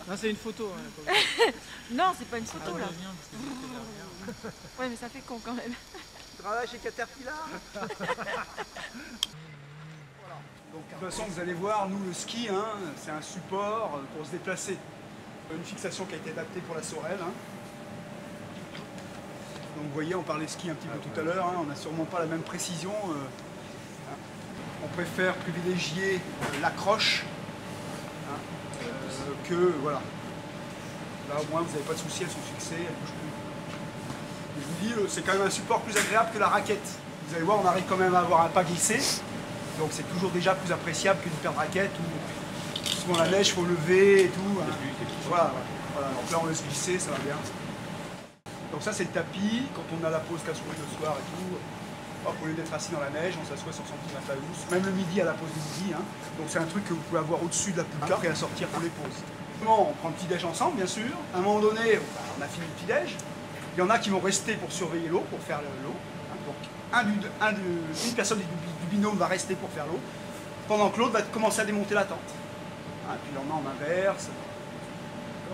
Non, c'est une photo. Hein, Non, c'est pas une photo là. Bien, parce que Ouais, mais ça fait con quand même. Tu travailles chez Caterpillar. Voilà. Donc, de toute façon, vous allez voir, nous, le ski, hein, c'est un support pour se déplacer. Une fixation qui a été adaptée pour la Sorel. Hein. Donc, vous voyez, on parlait ski un petit peu tout à l'heure. Hein, on n'a sûrement pas la même précision. Hein. On préfère privilégier l'accroche hein, que, voilà. Là, au moins, vous n'avez pas de souci, elles sont fixées, elles ne bougent plus. Et je vous dis, c'est quand même un support plus agréable que la raquette. Vous allez voir, on arrive quand même à avoir un pas glissé. Donc c'est toujours déjà plus appréciable qu'une paire de raquettes où souvent la neige, il faut lever et tout. Hein. Voilà. Donc là, on laisse glisser, ça va bien. Donc ça, c'est le tapis. Quand on a la pause casse-couille le soir et tout, hop, au lieu d'être assis dans la neige, on s'assoit sur son petit matelas housse. Même le midi à la pause du midi. Hein. Donc c'est un truc que vous pouvez avoir au-dessus de la poulka et à sortir pour les pauses. On prend le petit-déj ensemble, bien sûr. À un moment donné, on a fini le petit-déj. Il y en a qui vont rester pour surveiller l'eau, pour faire l'eau. Donc une personne du binôme va rester pour faire l'eau, pendant que l'autre va commencer à démonter la tente. Puis là, on en inverse.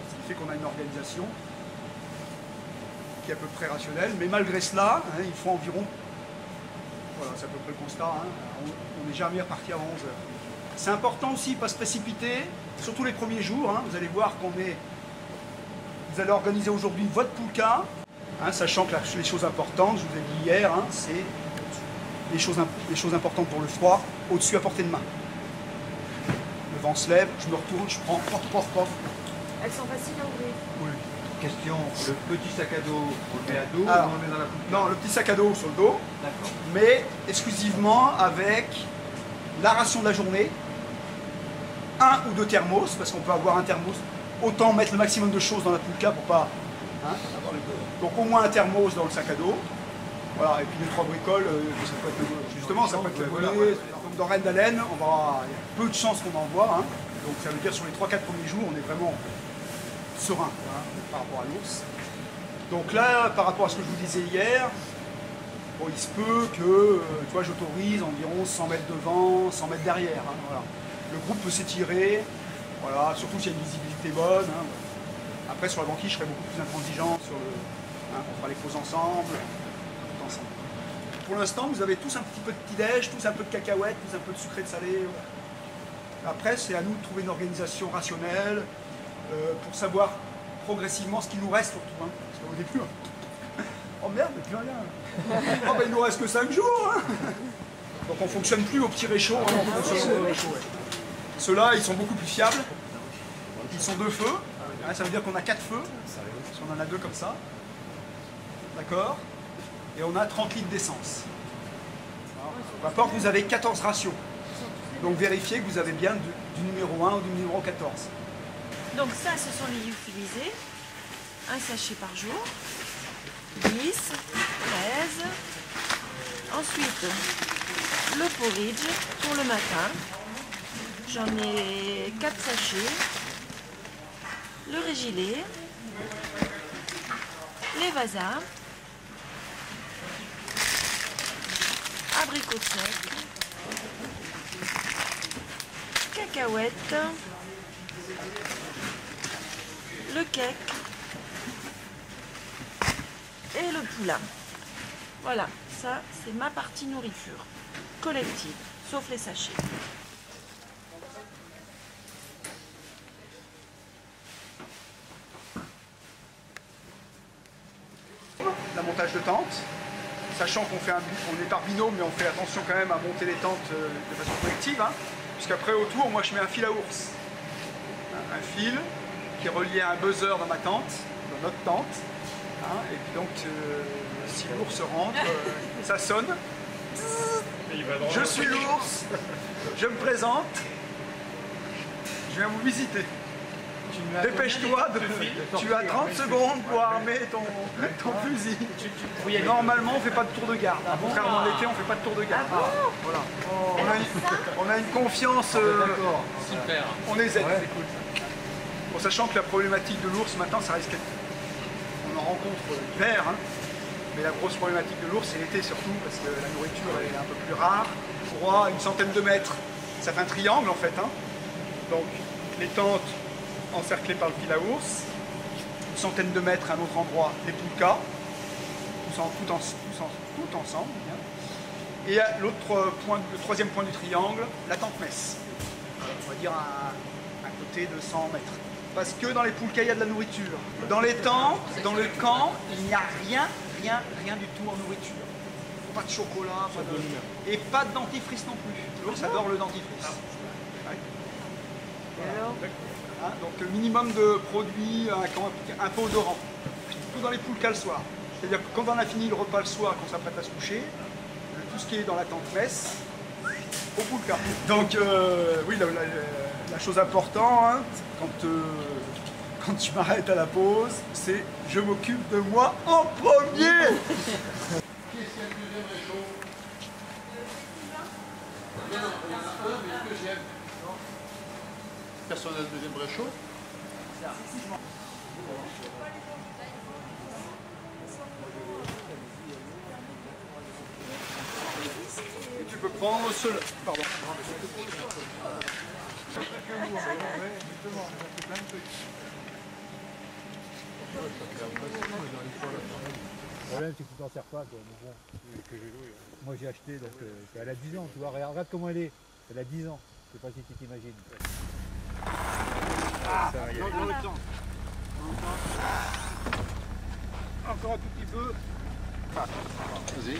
Ce qui fait qu'on a une organisation qui est à peu près rationnelle. Mais malgré cela, hein, il faut environ... Voilà, c'est à peu près le constat. Hein, on n'est jamais reparti à 11 heures. C'est important aussi de ne pas se précipiter, surtout les premiers jours. Hein, vous allez voir qu'on est... Vous allez organiser aujourd'hui votre poulka, hein, sachant que les choses importantes, je vous ai dit hier, hein, c'est les choses importantes pour le froid, au-dessus à portée de main. Le vent se lève, je me retourne, je prends, pof. Elles sont faciles à ouvrir. Oui. Question, le petit sac à dos, on le met à dos Alors, ou on le met dans la poulka? Non, le petit sac à dos sur le dos, D'accord. mais exclusivement avec la ration de la journée, 1 ou 2 thermos, parce qu'on peut avoir un thermos, autant mettre le maximum de choses dans la poulka pour pas... Hein, donc au moins un thermos dans le sac à dos. Voilà, et puis 2-3 bricoles, ça peut être, justement, ça peut être volé. Donc dans Rennes d'Haleine, il y a peu de chances qu'on en voit. Hein. Donc ça veut dire sur les 3-4 premiers jours, on est vraiment serein hein, par rapport à l'ours. Donc là, par rapport à ce que je vous disais hier, bon, il se peut que tu vois, j'autorise environ 100 mètres devant, 100 mètres derrière. Hein, voilà. Le groupe peut s'étirer, voilà, surtout s'il y a une visibilité bonne. Hein, voilà. Après, sur la banquise, je serai beaucoup plus intransigeant. Sur le, hein, on fera les pauses ensemble. Pour l'instant, vous avez tous un petit peu de petit-déj, tous un peu de cacahuètes, tous un peu de sucré de salé. Voilà. Après, c'est à nous de trouver une organisation rationnelle pour savoir progressivement ce qu'il nous reste surtout. Hein. Parce qu'au début, oh merde, mais plus rien. Oh ben il nous reste que 5 jours. Hein. Donc on ne fonctionne plus au petit réchaud. Hein, on fonctionne au réchaud, ouais. Ceux-là, ils sont beaucoup plus fiables. Ils sont 2 feux. Hein, ça veut dire qu'on a 4 feux. Si on en a 2 comme ça. D'accord. Et on a 30 litres d'essence. Peu importe, vous avez 14 ratios. Donc vérifiez que vous avez bien du numéro 1 ou du numéro 14. Donc ça, ce sont les lyophilisés. Un sachet par jour. 10, 13. Ensuite, le porridge pour le matin. J'en ai 4 sachets. Le régilet. Les vasas. Abricots secs, cacahuètes, le cake et le poulain. Voilà, ça c'est ma partie nourriture collective, sauf les sachets. La montage de tente. Sachant qu'on est par binôme, mais on fait attention quand même à monter les tentes de façon collective. Hein, puisqu'après, autour, moi, je mets un fil à ours. Un fil qui est relié à un buzzer dans ma tente, dans notre tente. Hein, et puis donc, si l'ours rentre, ça sonne. Je suis l'ours, je me présente, je viens vous visiter. Dépêche-toi, tu as 30 secondes pour armer ton fusil. Normalement, on ne fait pas de tour de garde. Contrairement à l'été, on ne fait pas de tour de garde. Voilà. On a une confiance. Super. On est zen. Bon, sachant que la problématique de l'ours, maintenant, ça risque d'être... On en rencontre l'hiver, hein, mais la grosse problématique de l'ours, c'est l'été surtout, parce que la nourriture est un peu plus rare. Froid, une centaine de mètres. Ça fait un triangle, en fait. Hein. Donc, les tentes encerclés par le fil à ours. Une centaine de mètres à un autre endroit, les poulkas. Tout ensemble. Bien. Et à l'autre point, le troisième point du triangle, la tente messe. On va dire à côté de 100 mètres. Parce que dans les poulkas, il y a de la nourriture. Dans les tentes, dans le camp, il n'y a rien du tout en nourriture. Pas de chocolat, et pas de dentifrice non plus. L'ours adore le dentifrice. Ouais. Voilà. Hein, donc minimum de produits, un peu odorant. Tout dans les poulkas le soir. C'est-à-dire que quand on a fini le repas le soir, qu'on s'apprête à se coucher, tout ce qui est dans la tente messe, au poulka. Donc oui, la chose importante, hein, quand tu m'arrêtes à la pause, c'est je m'occupe de moi en premier. Qui est-ce qui a le deuxième réchaud? Il y en a un, mais le deuxième. Non. Personne n'a le deuxième réchaud? Et tu peux prendre seul. Pardon. Le problème, c'est que tu t'en sers pas, quoi. Mais bon, moi j'ai acheté, donc elle a 10 ans, tu vois. Regarde comment elle est. Elle a 10 ans. Je sais pas si tu t'imagines. Dans le temps. Encore un tout petit peu. Vas-y.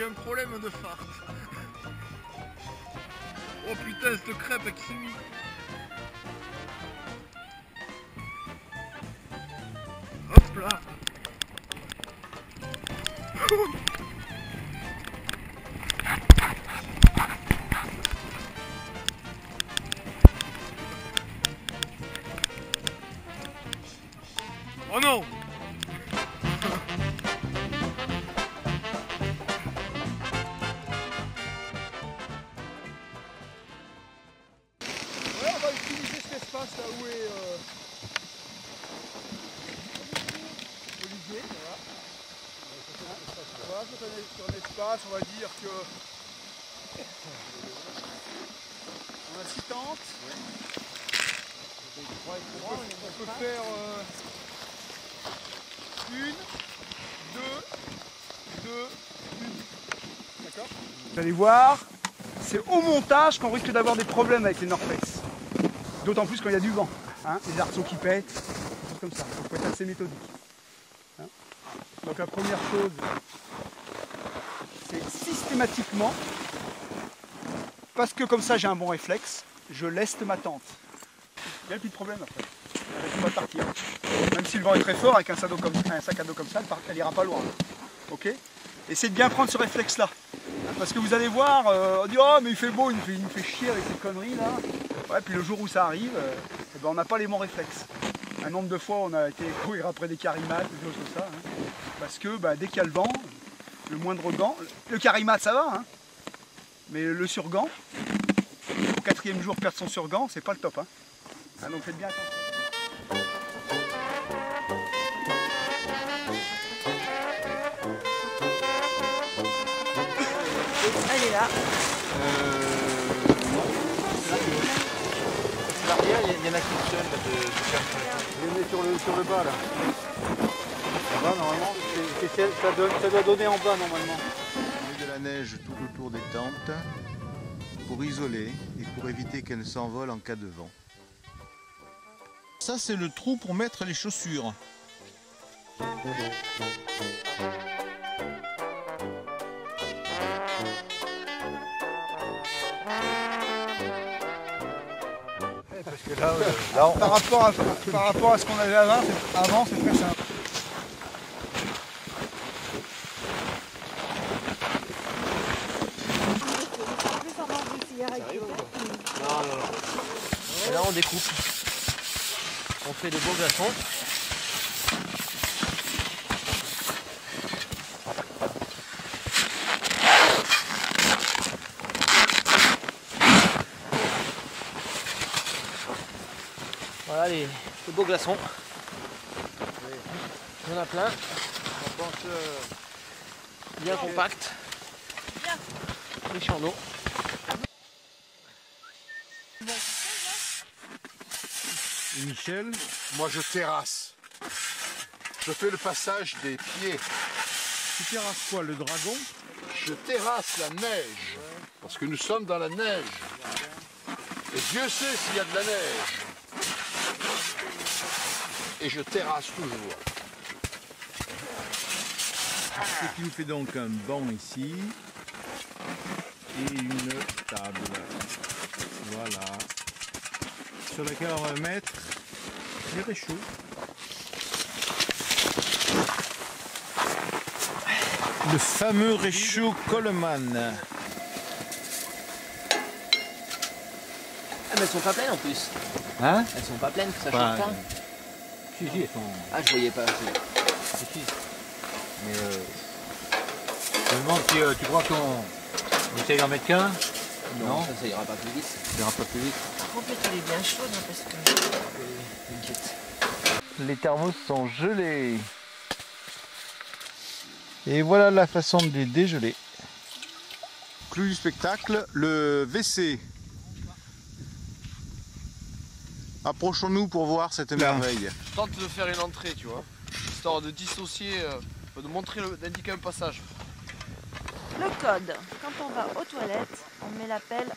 un problème de farce. Oh putain, cette crêpe avec Simi. Hop là. Oh non! Ouais, on va utiliser cet espace là où est Olivier. Voilà, sur un espace, on va dire que on a 6 tentes. On peut faire une, deux, une. D'accord? Vous allez voir, c'est au montage qu'on risque d'avoir des problèmes avec les Norflex. D'autant plus quand il y a du vent, hein, les arceaux qui pètent, des choses comme ça. Donc il faut être assez méthodique. Hein. Donc la première chose, c'est systématiquement, parce que comme ça j'ai un bon réflexe, je leste ma tente. Il n'y a plus de problème après. Elle va partir. Même si le vent est très fort, avec un sac à dos comme ça, elle ira pas loin. Ok? Essayez de bien prendre ce réflexe-là. Parce que vous allez voir, on dit oh mais il fait beau, il me fait chier avec ces conneries là. Ouais, puis le jour où ça arrive, eh ben, on n'a pas les bons réflexes. Un nombre de fois on a été courir après des carimates, des choses comme ça. Hein. Parce que bah, dès qu'il y a le vent, le moindre gant, le carimate ça va, hein. Mais le surgant, au 4e jour perdre son surgant, c'est pas le top. Hein. Ah, donc faites bien attention. Elle est là. L'arrière, il y en a qu'une seule là, de chercher. Je les mets sur le bas là. Là-bas normalement, ça doit donner en bas normalement. On met de la neige tout autour des tentes pour isoler et pour éviter qu'elles s'envolent en cas de vent. Ça c'est le trou pour mettre les chaussures. Parce que là, Par rapport à ce qu'on avait avant, c'est très simple. Et là on découpe. On fait des beaux glaçons. Voilà les beaux glaçons. Il y en a plein. On pense bien compact. Riche en eau. Et Michel, Moi je terrasse. Je fais le passage des pieds. tu terrasses quoi, le dragon? Je terrasse la neige. Parce que nous sommes dans la neige. Et Dieu sait s'il y a de la neige. Et je terrasse toujours. Ce qui nous fait donc un banc ici et une table. Voilà. Sur laquelle on va mettre les réchauds. Le fameux réchaud Coleman. Ah mais elles sont pas pleines en plus. hein? Elles sont pas pleines, ça Pas- change pas. Si, elles sont. Ah je voyais pas. Si. Mais je me demande si tu crois qu'on essaye d'en mettre qu'un? Non. Ça ira pas plus vite. Ça ira pas plus vite. Par contre, elle est bien chaude hein, parce que. Les thermos sont gelés. Et voilà la façon de les dégeler. Clou du spectacle, le WC. Approchons-nous pour voir cette merveille. Je tente de faire une entrée, tu vois. Histoire de dissocier, de montrer, d'indiquer un passage. Le code, quand on va aux toilettes, on met la pelle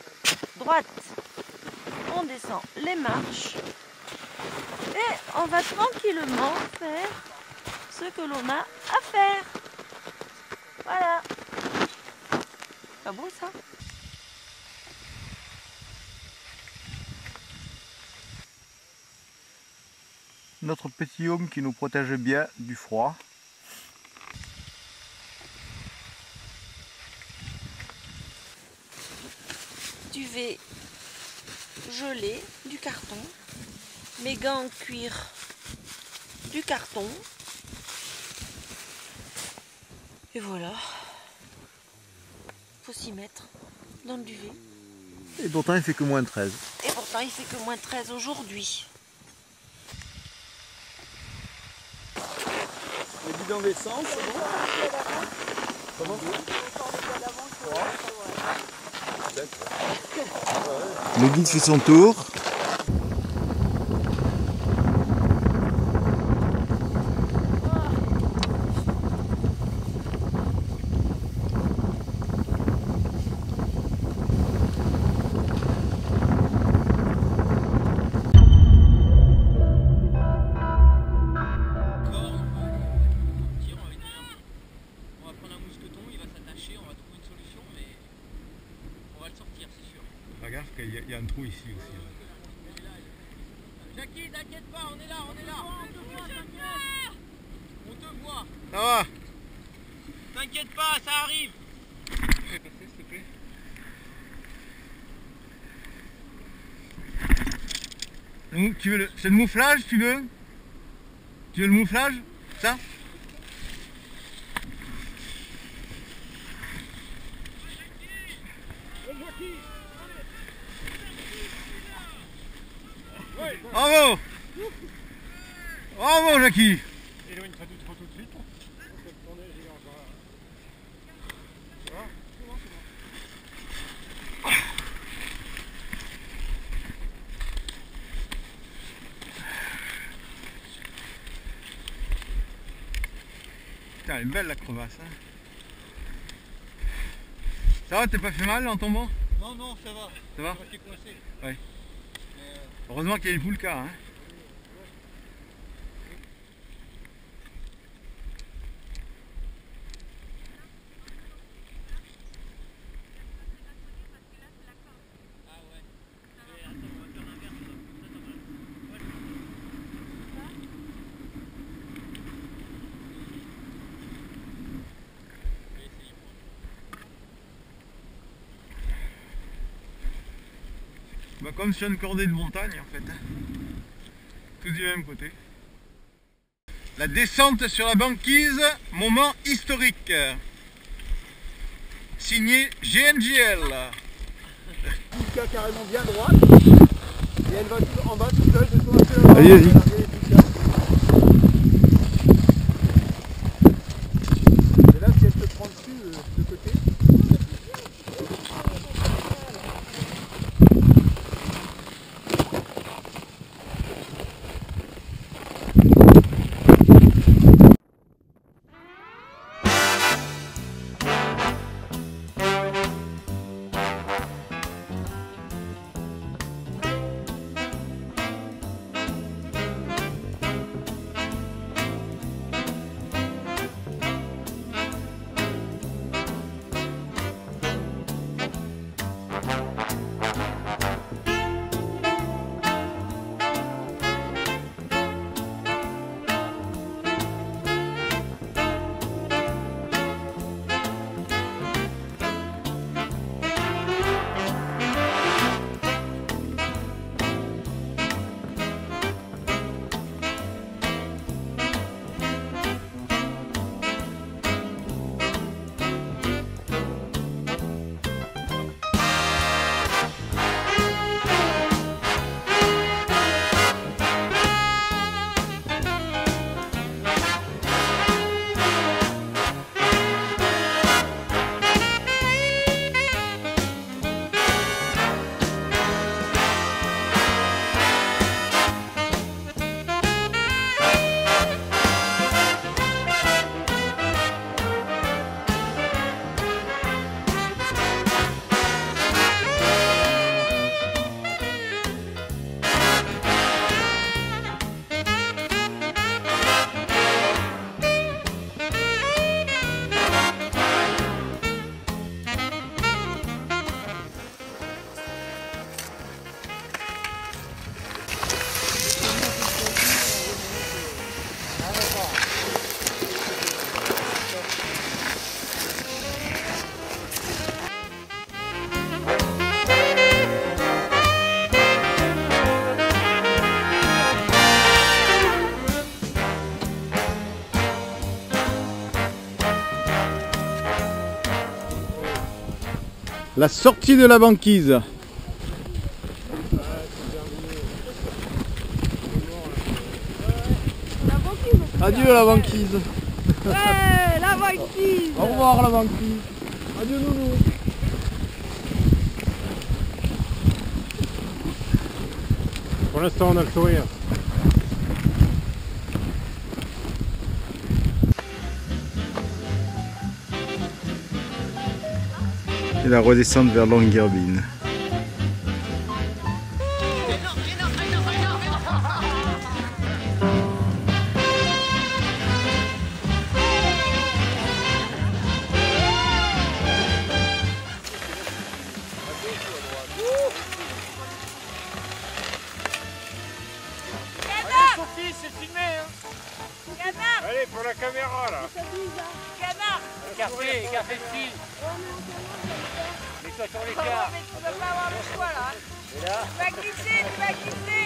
droite. On descend les marches et on va tranquillement faire ce que l'on a à faire. Voilà. Pas beau ça? Notre petit home qui nous protège bien du froid. Duvet gelé, du carton. Mes gants en cuir, du carton. Et voilà. Faut s'y mettre dans le duvet. Et pourtant il fait que moins 13. Et pourtant il fait que moins 13 aujourd'hui. Le bidon d'essence, c'est bon? Comment? Le guide fait son tour. Regarde qu'il y a un trou ici aussi. Jackie, t'inquiète pas, on est là, on est là. On te voit. Ça va? T'inquiète pas, ça arrive. Fais passer s'il te plaît. Tu veux c'est le mouflage, tu veux? Tu veux le mouflage? Ça? Bravo! Bravo Jackie! Éloigne pas trop tout de suite. Putain, elle est belle la crevasse. Hein. Ça va, t'es pas fait mal en tombant? Non, non, ça va. Ça va? Je suis coincé. Ouais. Heureusement qu'il y a eu le cas. Hein. Bah, comme sur une cordée de montagne en fait. Hein. Tout du même côté. La descente sur la banquise, moment historique. Signé GNGL. Pika carrément bien droite. Et elle va en bas tout seul, de toi. Allez, vas-y. Et là, si elle te prend dessus, de côté. La sortie de la banquise. Adieu la banquise. Ouais, la banquise. Au revoir la banquise. Adieu nounou. Pour l'instant on a le sourire. Et la redescente vers Longyearbyen. Sophie, c'est filmé, hein. Canard. Allez pour la caméra là. Canard. Café de fil. Mets-toi sur l'écart. Mais tu vas pas avoir le choix là. Et là, Tu vas glisser, tu vas glisser.